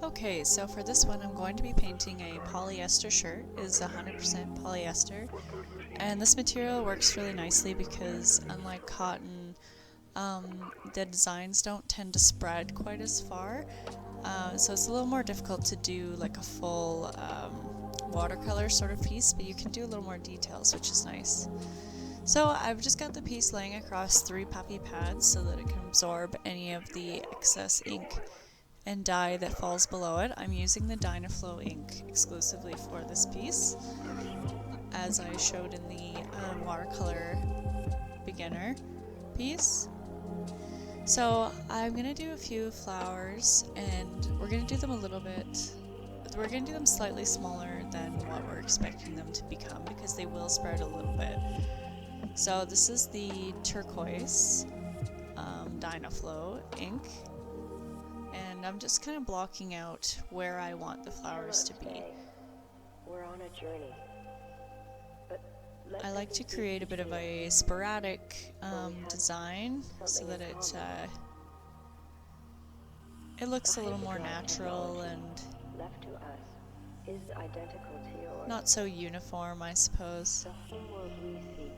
Okay, so for this one I'm going to be painting a polyester shirt. It is 100% polyester, and this material works really nicely because unlike cotton, the designs don't tend to spread quite as far, so it's a little more difficult to do like a full watercolor sort of piece, but you can do a little more details, which is nice. So I've just got the piece laying across 3 puffy pads so that it can absorb any of the excess ink and dye that falls below it. I'm using the Dynaflow ink exclusively for this piece, as I showed in the watercolor beginner piece. So I'm going to do a few flowers, and we're going to do them we're going to do them slightly smaller than what we're expecting them to become because they will spread a little bit. So this is the turquoise Dynaflow ink, and I'm just kind of blocking out where I want the flowers to be. We're on a journey. I like to create a bit of a sporadic design so that it looks a little more natural and left to us is identical to yours. not so uniform, I suppose. The whole world we seek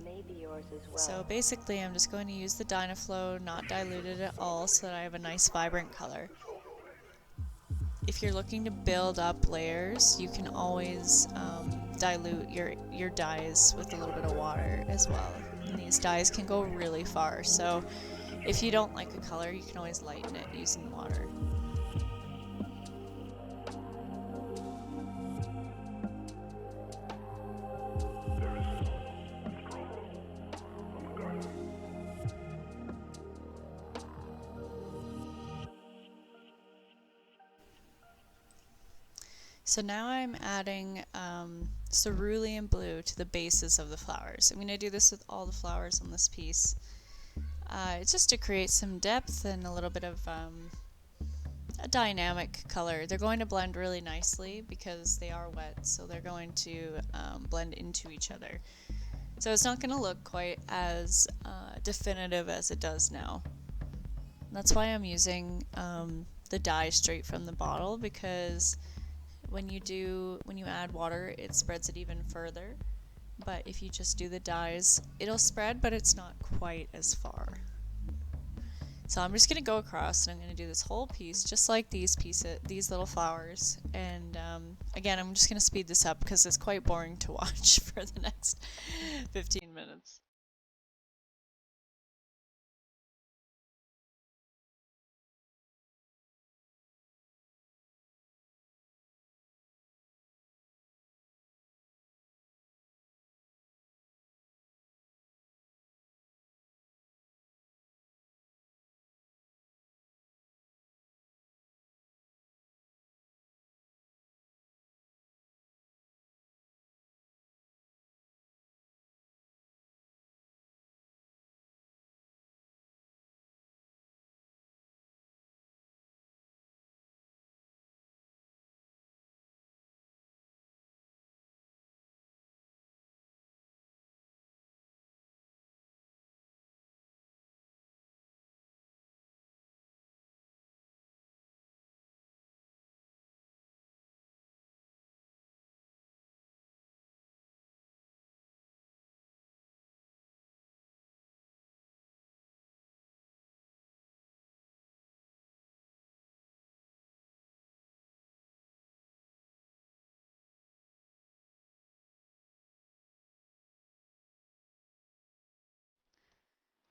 may be yours as well. So basically I'm just going to use the Dynaflow, not diluted at all, so that I have a nice vibrant color. If you're looking to build up layers, you can always dilute your dyes with a little bit of water as well. And these dyes can go really far, so if you don't like a color, you can always lighten it using water. So now I'm adding cerulean blue to the bases of the flowers. I'm going to do this with all the flowers on this piece. It's just to create some depth and a little bit of a dynamic color. They're going to blend really nicely because they are wet, so they're going to blend into each other. So it's not going to look quite as definitive as it does now. That's why I'm using the dye straight from the bottle, because when you add water, it spreads it even further. But if you just do the dyes, it'll spread, but it's not quite as far. So I'm just going to go across and I'm going to do this whole piece just like these little flowers. And again, I'm just going to speed this up because it's quite boring to watch for the next 15 minutes.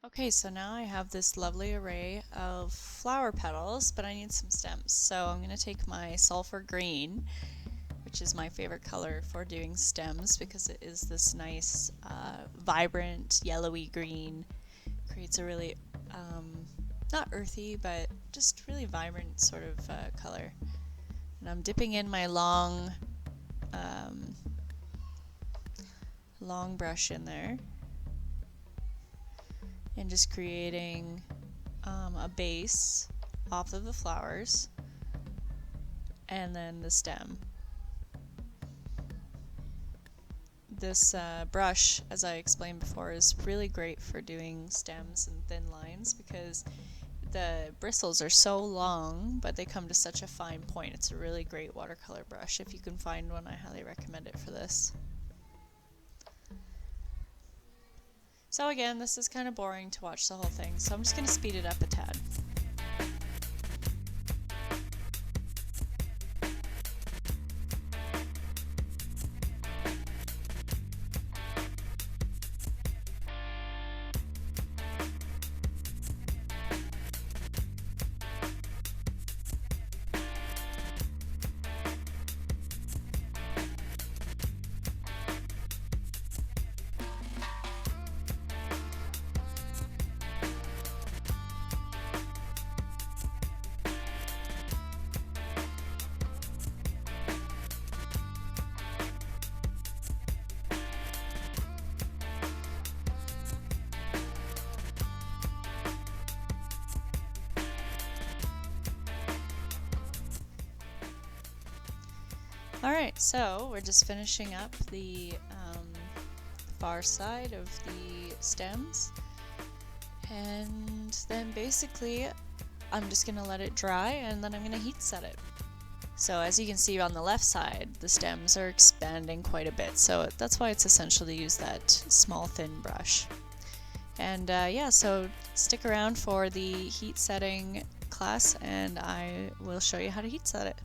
Okay, so now I have this lovely array of flower petals, but I need some stems. So I'm going to take my sulfur green, which is my favorite color for doing stems because it is this nice, vibrant, yellowy green. Creates a really, not earthy, but just really vibrant sort of color. And I'm dipping in my long brush in there, and just creating a base off of the flowers and then the stem. This brush, as I explained before, is really great for doing stems and thin lines because the bristles are so long, but they come to such a fine point. It's a really great watercolor brush. If you can find one, I highly recommend it for this. So again, this is kind of boring to watch the whole thing, so I'm just going to speed it up a tad. Alright, so we're just finishing up the far side of the stems, and then basically I'm just going to let it dry and then I'm going to heat set it. So as you can see on the left side, the stems are expanding quite a bit, so that's why it's essential to use that small thin brush. And yeah, so stick around for the heat setting class and I will show you how to heat set it.